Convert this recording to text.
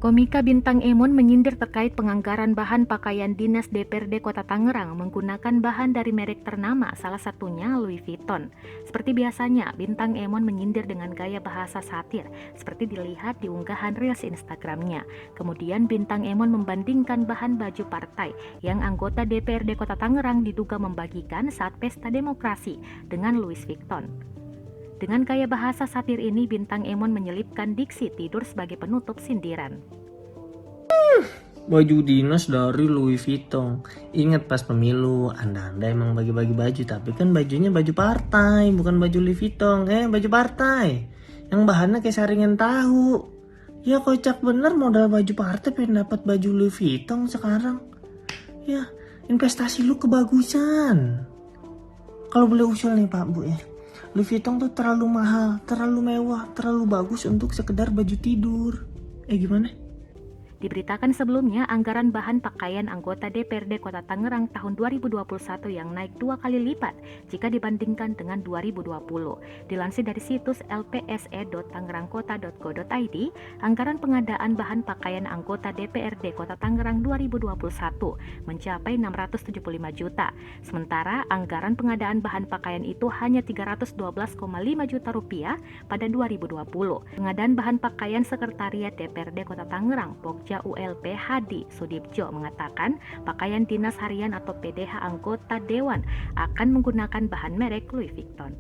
Komika Bintang Emon menyindir terkait penganggaran bahan pakaian dinas DPRD Kota Tangerang menggunakan bahan dari merek ternama, salah satunya Louis Vuitton. Seperti biasanya, Bintang Emon menyindir dengan gaya bahasa satir, seperti dilihat di unggahan Reels Instagramnya. Kemudian Bintang Emon membandingkan bahan baju partai yang anggota DPRD Kota Tangerang diduga membagikan saat pesta demokrasi dengan Louis Vuitton. Dengan gaya bahasa satir ini, Bintang Emon menyelipkan diksi tidur sebagai penutup sindiran. Baju dinas dari Louis Vuitton. Ingat pas pemilu, Anda emang bagi-bagi baju, tapi kan bajunya baju partai, bukan baju Louis Vuitton, baju partai. Yang bahannya kayak saringan tahu. Ya kocak bener modal baju partai pengen dapat baju Louis Vuitton sekarang. Ya, investasi lu kebagusan. Kalau boleh usul nih Pak Bu ya. Louis Vuitton tuh terlalu mahal, terlalu mewah, terlalu bagus untuk sekedar baju tidur. Gimana? Diberitakan sebelumnya, anggaran bahan pakaian anggota DPRD Kota Tangerang tahun 2021 yang naik 2 kali lipat jika dibandingkan dengan 2020. Dilansir dari situs lpse.tangerangkota.go.id, anggaran pengadaan bahan pakaian anggota DPRD Kota Tangerang 2021 mencapai 675 juta. Sementara anggaran pengadaan bahan pakaian itu hanya 312,5 juta rupiah pada 2020. Pengadaan bahan pakaian Sekretariat DPRD Kota Tangerang, Pokja ULP Hadi Sudibjo mengatakan pakaian dinas harian atau PDH anggota dewan akan menggunakan bahan merek Louis Vuitton.